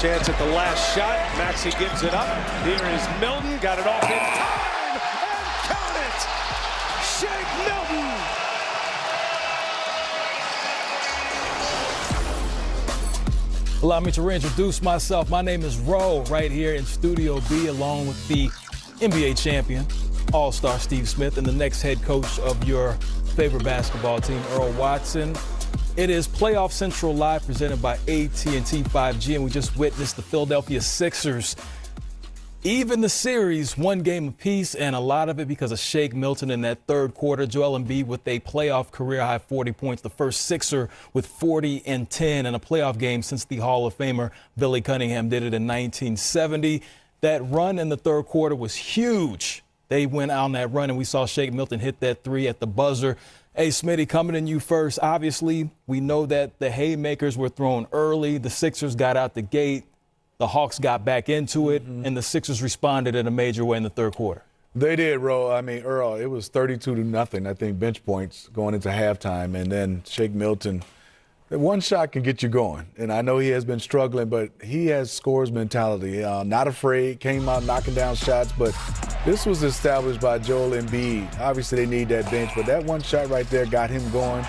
Chance at the last shot. Maxey gives it up. Here is Milton. Got it off in time. And count it. Shake Milton. Allow me to reintroduce myself. My name is Ro, right here in Studio B, along with the NBA champion, All-Star Steve Smith, and the next head coach of your favorite basketball team, Earl Watson. It is Playoff Central Live, presented by AT&T 5G, and we just witnessed the Philadelphia Sixers even the series one game apiece, and a lot of it because of Shake Milton in that third quarter. Joel Embiid with a playoff career-high 40 points, the first Sixer with 40 and 10 in a playoff game since the Hall of Famer Billy Cunningham did it in 1970. That run in the third quarter was huge. They went on that run, and we saw Shake Milton hit that three at the buzzer. Hey, Smitty, coming in you first. Obviously, we know that the haymakers were thrown early. The Sixers got out the gate. The Hawks got back into it, and the Sixers responded in a major way in the third quarter. They did, Ro. I mean, Earl, it was 32-0, I think, bench points going into halftime. And then Shake Milton, that one shot can get you going. And I know he has been struggling, but he has scores mentality. Not afraid, came out knocking down shots. But this was established by Joel Embiid. Obviously, they need that bench, but that one shot right there got him going.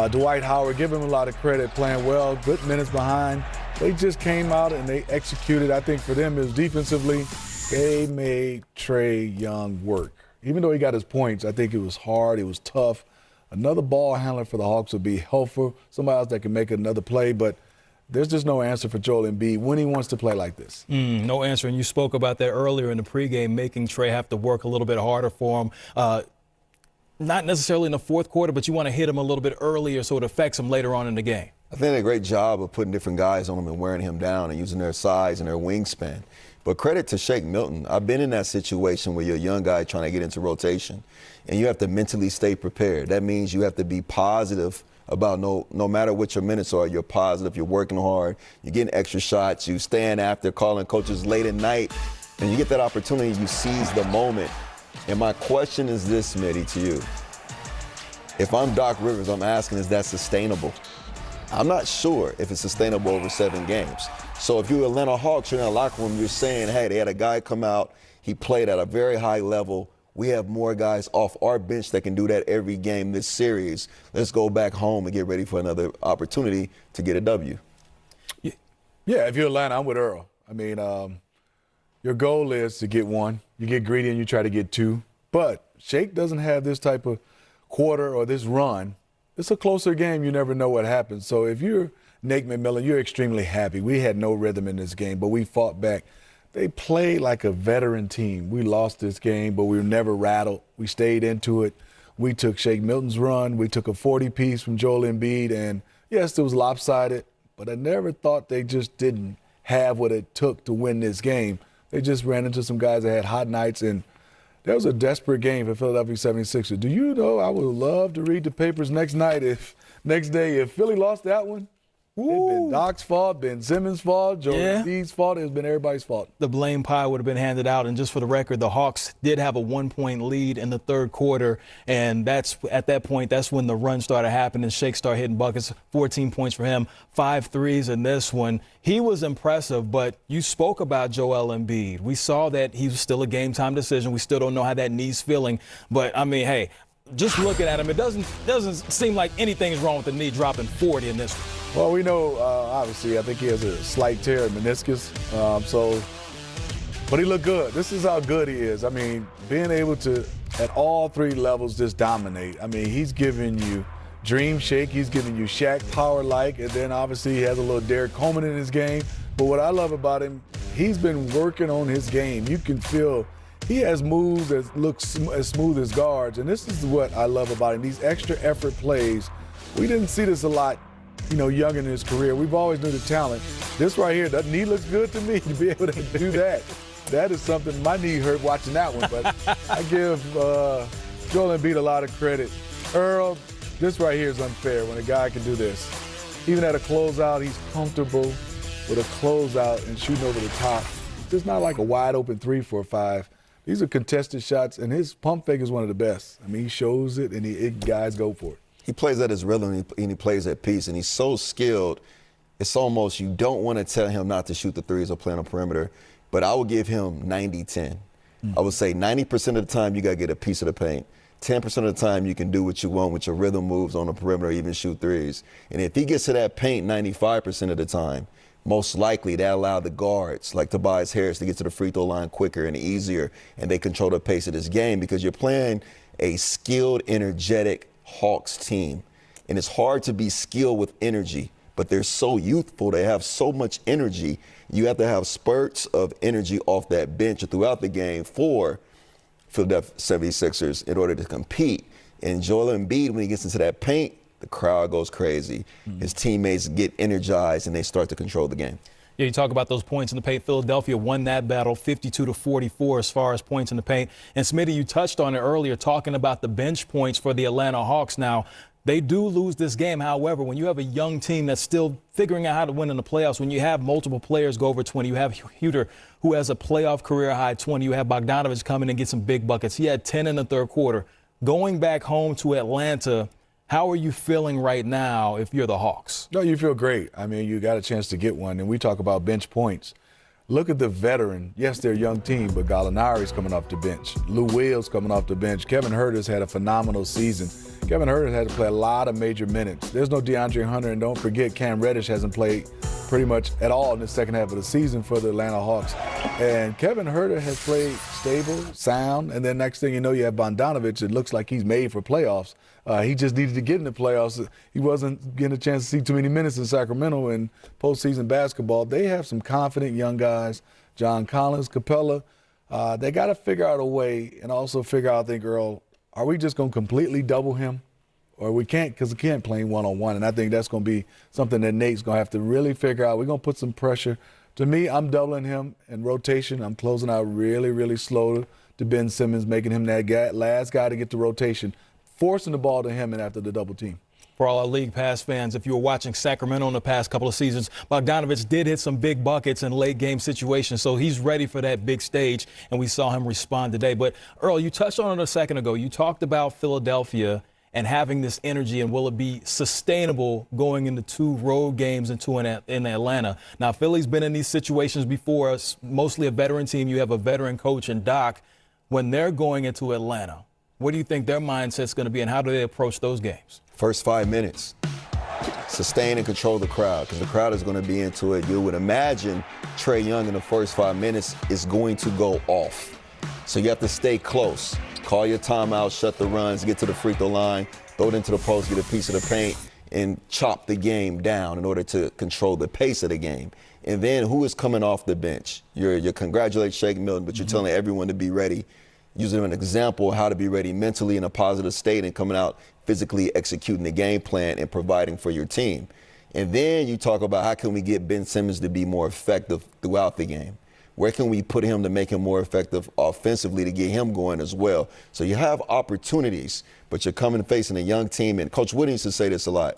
Dwight Howard, give him a lot of credit, playing well, good minutes behind. They just came out and they executed. I think for them, it was defensively, they made Trae Young work. Even though he got his points, I think it was hard, it was tough. Another ball handler for the Hawks would be helpful, somebody else that can make another play, but there's just no answer for Joel Embiid when he wants to play like this. No answer, and you spoke about that earlier in the pregame, making Trae have to work a little bit harder for him. Not necessarily in the fourth quarter, but you want to hit him a little bit earlier so it affects him later on in the game. I think they did a great job of putting different guys on him and wearing him down and using their size and their wingspan. But credit to Shake Milton. I've been in that situation where you're a young guy trying to get into rotation, and you have to mentally stay prepared. That means you have to be positive about no matter what your minutes are, you're positive, you're working hard, you're getting extra shots, you stand after calling coaches late at night, and you get that opportunity, you seize the moment. And my question is this, Smitty, to you. If I'm Doc Rivers, I'm asking, is that sustainable? I'm not sure if it's sustainable over 7 games. So if you're Atlanta Hawks, you're in a locker room, you're saying, hey, they had a guy come out, he played at a very high level. We have more guys off our bench that can do that every game this series. Let's go back home and get ready for another opportunity to get a W. Yeah, if you're Atlanta, I'm with Earl. I mean, your goal is to get one. You get greedy and you try to get 2. But Shake doesn't have this type of quarter or this run. It's a closer game. You never know what happens. So if you're Nate McMillan, you're extremely happy. We had no rhythm in this game, but we fought back. They played like a veteran team. We lost this game, but we were never rattled. We stayed into it. We took Shake Milton's run. We took a 40-piece from Joel Embiid, and yes, it was lopsided, but I never thought they just didn't have what it took to win this game. They just ran into some guys that had hot nights, and that was a desperate game for Philadelphia 76ers. Do you know I would love to read the papers next day if Philly lost that one? It's been Doc's fault, Ben Simmons' fault, Joel Embiid's fault. It's been everybody's fault. The blame pie would have been handed out. And just for the record, the Hawks did have a 1-point lead in the third quarter. And at that point, that's when the run started happening. Shake started hitting buckets, 14 points for him, 5 threes in this one. He was impressive, but you spoke about Joel Embiid. We saw that he was still a game-time decision. We still don't know how that knee's feeling. But, I mean, hey, just looking at him, it doesn't seem like anything's wrong with the knee dropping 40 in this one. Well, we know, obviously, I think he has a slight tear in meniscus. But he looked good. This is how good he is. I mean, being able to, at all 3 levels, just dominate. I mean, he's giving you dream shake. He's giving you Shaq power-like. And then, obviously, he has a little Derek Coleman in his game. But what I love about him, he's been working on his game. You can feel he has moves that look as smooth as guards. And this is what I love about him, these extra effort plays. We didn't see this a lot, young in his career. We've always knew the talent. This right here, that knee looks good to me to be able to do that. That is something, my knee hurt watching that one, but I give Joel Embiid a lot of credit. Earl, this right here is unfair when a guy can do this. Even at a closeout, he's comfortable with a closeout and shooting over the top. It's just not like a wide open 3 for 5. These are contested shots, and his pump fake is one of the best. I mean, he shows it, and guys go for it. He plays at his rhythm, and he plays at peace, and he's so skilled it's almost you don't want to tell him not to shoot the threes or play on the perimeter, but I would give him 90-10. I would say 90% of the time you got to get a piece of the paint. 10% of the time you can do what you want with your rhythm moves on the perimeter or even shoot threes. And if he gets to that paint 95% of the time, most likely that allow the guards like Tobias Harris to get to the free throw line quicker and easier, and they control the pace of this game because you're playing a skilled, energetic Hawks team. And it's hard to be skilled with energy, but they're so youthful. They have so much energy. You have to have spurts of energy off that bench throughout the game for Philadelphia 76ers in order to compete. And Joel Embiid, when he gets into that paint, the crowd goes crazy. His teammates get energized, and they start to control the game. Yeah, you talk about those points in the paint. Philadelphia won that battle 52-44 as far as points in the paint. And Smitty, you touched on it earlier, talking about the bench points for the Atlanta Hawks. Now, they do lose this game. However, when you have a young team that's still figuring out how to win in the playoffs, when you have multiple players go over 20, you have Huter, who has a playoff career high 20. You have Bogdanovich come in and get some big buckets. He had 10 in the third quarter. Going back home to Atlanta, how are you feeling right now if you're the Hawks? No, you feel great. I mean, you got a chance to get one, and we talk about bench points. Look at the veteran. Yes, they're a young team, but Gallinari's coming off the bench. Lou Will's coming off the bench. Kevin Huerter's had a phenomenal season. Kevin Huerter had to play a lot of major minutes. There's no DeAndre Hunter, and don't forget Cam Reddish hasn't played pretty much at all in the second half of the season for the Atlanta Hawks. And Kevin Huerter has played stable, sound, and then next thing you know, you have Bogdanovich. It looks like he's made for playoffs. He just needed to get in the playoffs. He wasn't getting a chance to see too many minutes in Sacramento in postseason basketball. They have some confident young guys, John Collins, Capella. They got to figure out a way and also figure out, I think, Earl, are we just going to completely double him? Or we can't, because we can't play one-on-one. And I think that's going to be something that Nate's going to have to really figure out. We're going to put some pressure. To me, I'm doubling him in rotation. I'm closing out really, really slow to Ben Simmons, making him that last guy to get to rotation, forcing the ball to him and after the double team. For all our League Pass fans, if you were watching Sacramento in the past couple of seasons, Bogdanovich did hit some big buckets in late game situations, so he's ready for that big stage, and we saw him respond today. But, Earl, you touched on it a second ago. You talked about Philadelphia and having this energy, and will it be sustainable going into 2 road games in Atlanta? Now, Philly's been in these situations before. It's mostly a veteran team. You have a veteran coach and Doc. When they're going into Atlanta, what do you think their mindset's going to be, and how do they approach those games? First 5 minutes, sustain and control the crowd, because the crowd is going to be into it. You would imagine Trae Young in the first 5 minutes is going to go off. So you have to stay close. Call your timeout, shut the runs, get to the free throw line, throw it into the post, get a piece of the paint, and chop the game down in order to control the pace of the game. And then who is coming off the bench? You're congratulating Shake Milton, but you're telling everyone to be ready, using an example of how to be ready mentally in a positive state and coming out physically executing the game plan and providing for your team. And then you talk about how can we get Ben Simmons to be more effective throughout the game? Where can we put him to make him more effective offensively to get him going as well? So you have opportunities, but you're coming facing a young team. And Coach Wood used to say this a lot.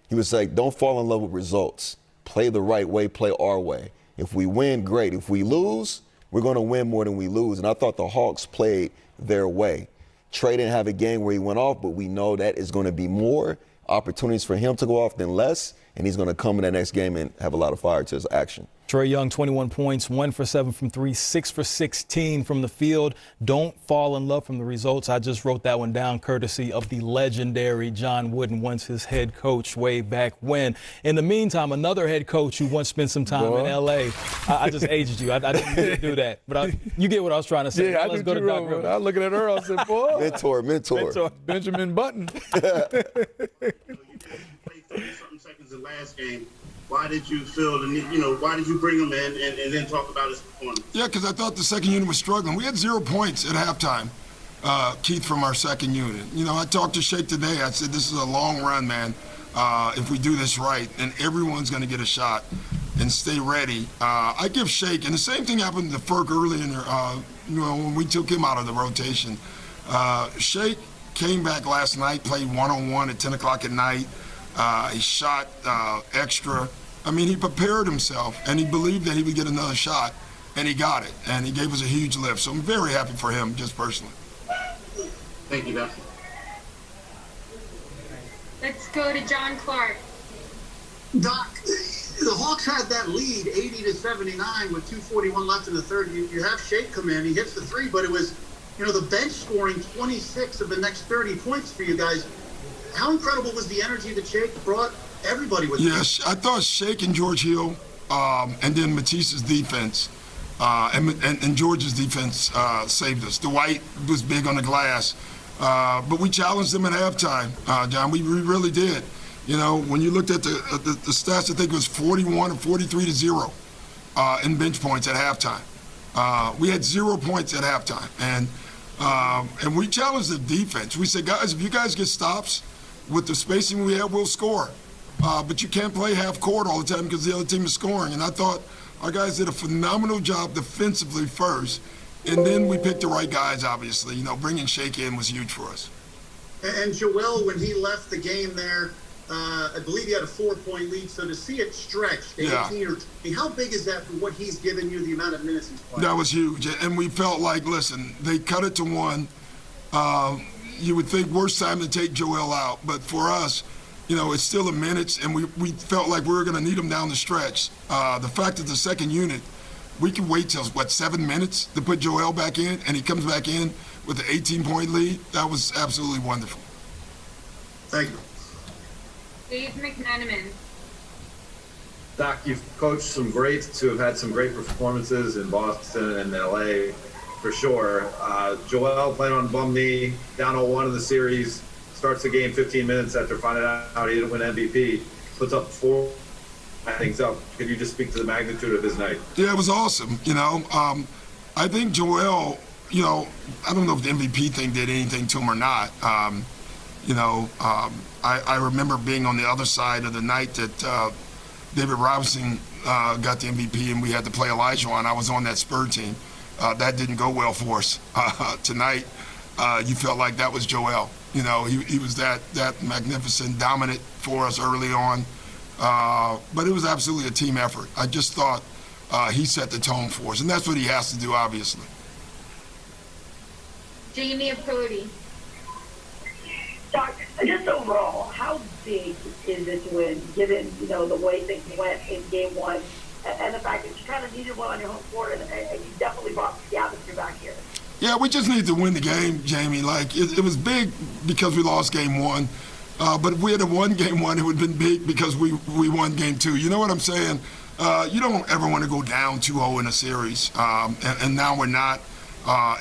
He would say, don't fall in love with results. Play the right way, play our way. If we win, great. If we lose, we're going to win more than we lose. And I thought the Hawks played their way. Trae didn't have a game where he went off, but we know that is going to be more opportunities for him to go off than less, and he's going to come in that next game and have a lot of fire to his action. Trae Young, 21 points, 1 for 7 from 3, 6 for 16 from the field. Don't fall in love from the results. I just wrote that one down courtesy of the legendary John Wooden, once his head coach way back when. In the meantime, another head coach who once spent some time in L.A. I just aged you. I didn't mean to do that. But you get what I was trying to say. Yeah, let's go to Doc Rivers. I was looking at Earl and said, boy. Mentor. Benjamin Button. You played 30-something seconds in the last game. Why did you feel the need, why did you bring him in and then talk about his performance? Yeah, because I thought the second unit was struggling. We had 0 points at halftime, Keith, from our second unit. I talked to Shake today. I said, this is a long run, man. If we do this right, and everyone's going to get a shot and stay ready. I give Shake, and the same thing happened to Ferg early in there, when we took him out of the rotation. Shake came back last night, played one-on-one at 10 o'clock at night. He shot extra. I mean, he prepared himself, and he believed that he would get another shot, and he got it, and he gave us a huge lift. So I'm very happy for him, just personally. Thank you, Doc. Let's go to John Clark. Doc, The Hawks had that lead 80-79 with 2:41 left in the third. You have Shake come in, he hits the three, but it was, the bench scoring 26 of the next 30 points for you guys. How incredible was the energy that Shake brought everybody with him? Yes, I thought Shake and George Hill, and then Matisse's defense, and George's defense saved us. Dwight was big on the glass, but we challenged them at halftime, John. We really did. When you looked at the stats, I think it was 41 or 43-0 in bench points at halftime. We had 0 points at halftime, and we challenged the defense. We said, guys, if you guys get stops with the spacing we have, we'll score. But you can't play half court all the time because the other team is scoring. And I thought our guys did a phenomenal job defensively first, and then we picked the right guys, obviously. Bringing Shake in was huge for us. And Joel, when he left the game there, I believe he had a 4-point lead. So to see it stretched to 18 or 20, how big is that for what he's given you, the amount of minutes he's playing? That was huge. And we felt like, listen, they cut it to 1. You would think worst time to take Joel out. But for us, it's still a minutes, and we felt like we were going to need him down the stretch. The fact that the second unit, we can wait till, 7 minutes to put Joel back in, and he comes back in with an 18-point lead. That was absolutely wonderful. Thank you. Dave McMenamin. Doc, you've coached some greats who have had some great performances in Boston and LA, for sure. Joel playing on bum knee, down 0-1 in the series, starts the game 15 minutes after finding out he didn't win MVP, puts up 4 things up. Could you just speak to the magnitude of his night? Yeah, it was awesome. I think Joel, I don't know if the MVP thing did anything to him or not. I remember being on the other side of the night that David Robinson got the MVP and we had to play Elijah on. I was on that Spur team. That didn't go well for us. Tonight, you felt like that was Joel. He was that magnificent, dominant for us early on. But it was absolutely a team effort. I just thought he set the tone for us, and that's what he has to do, obviously. Jamie Apodi. Doc, just overall, how big is this win, given the way things went in Game 1, and the fact that you kind of needed one on your home court, and you definitely brought the atmosphere back here? Yeah, we just needed to win the game, Jamie. It was big because we lost Game 1, but if we had won Game 1, it would have been big because we won Game 2. You know what I'm saying? You don't ever want to go down 2-0 in a series, and now we're not.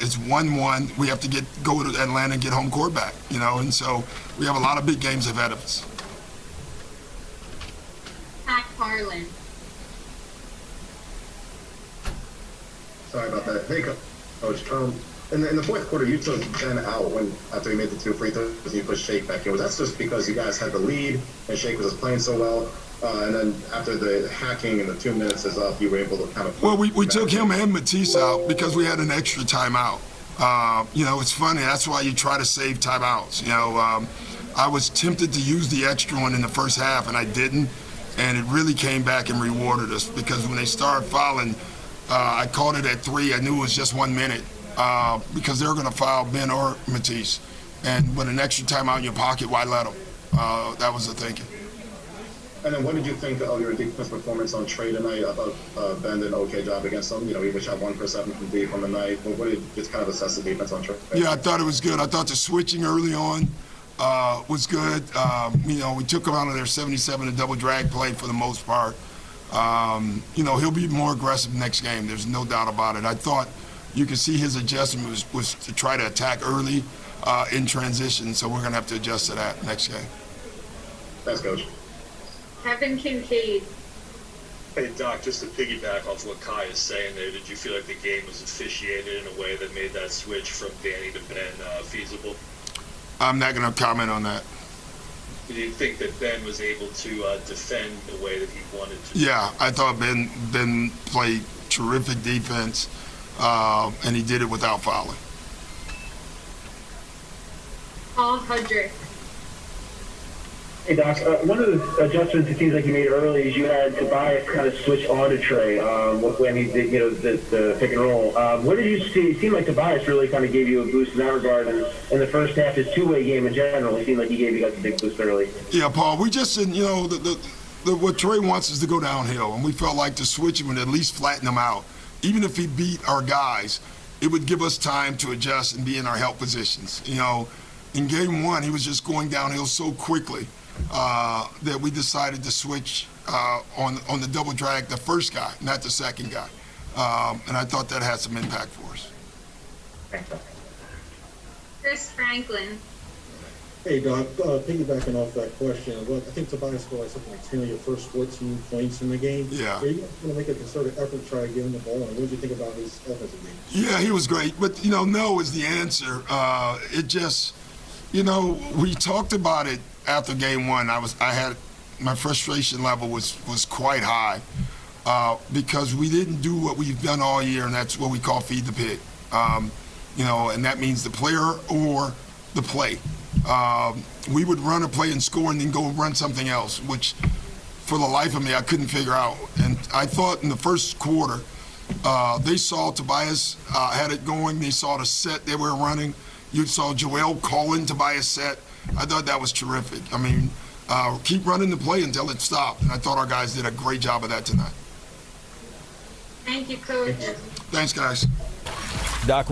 It's 1-1. We have to go to Atlanta and get home court back, and so we have a lot of big games ahead of us. Pat Harlan. Sorry about that. Hey, Coach. In the fourth quarter, you took Ben out after he made the 2 free throws, you pushed Shake back in. Was that just because you guys had the lead and Shake was just playing so well? And then after the hacking and the 2 minutes is up, you were able to kind of... Well, we took him and Matisse out because we had an extra timeout. It's funny. That's why you try to save timeouts. I was tempted to use the extra one in the first half, and I didn't. And it really came back and rewarded us because when they started fouling, I called it at 3. I knew it was just 1 minute because they were going to foul Ben or Matisse. And with an extra timeout in your pocket, why let them? That was the thinking. And then what did you think of your defense performance on Trey tonight? I thought Ben did an okay job against them. He was shot 1 for 7 from deep on the night. But what did you just kind of assess the defense on Trey? Yeah, I thought it was good. I thought the switching early on was good. We took them out of their 77 and double drag play for the most part. He'll be more aggressive next game. There's no doubt about it. I thought you could see his adjustment was to try to attack early in transition. So we're going to have to adjust to that next game. Thanks, Coach. Kevin Kincaid. Hey, Doc, just to piggyback off what Kai is saying there, did you feel like the game was officiated in a way that made that switch from Danny to Ben feasible? I'm not going to comment on that. Do you think that Ben was able to defend the way that he wanted to? Yeah, I thought Ben played terrific defense, and he did it without fouling. Paul Hudrick. Hey, Doc, one of the adjustments it seems like you made early is you had Tobias kind of switch on to Trey when he did, the pick and roll. What did you see? It seemed like Tobias really kind of gave you a boost in that regard. And in the first half, his two-way game in general, it seemed like he gave you guys a big boost early. Yeah, Paul, we just didn't, what Trey wants is to go downhill, and we felt like to switch him would at least flatten him out. Even if he beat our guys, it would give us time to adjust and be in our help positions. You know, in game one, he was just going downhill so quickly that we decided to switch on the double drag the first guy, not the second guy. And I thought that had some impact for us. Chris Franklin. Hey, Doc, piggybacking off that question, well, I think Tobias scored like something like 10 of your first 14 points in the game. Yeah. Are you going to make a concerted effort to try to give him the ball? And what did you think about his offensive game? Yeah, he was great. But, you know, no is the answer. It just, you know, we talked about it after game one. My frustration level was quite high because we didn't do what we've done all year, and that's what we call feed the pig. You know, and that means the player or the play. We would run a play and score and then go run something else, which for the life of me, I couldn't figure out. And I thought in the first quarter, they saw Tobias had it going. They saw the set they were running. You saw Joel calling Tobias set. I thought that was terrific. I mean, keep running the play until it stopped. And I thought our guys did a great job of that tonight. Thank you, Coach. Thanks, guys. Doc.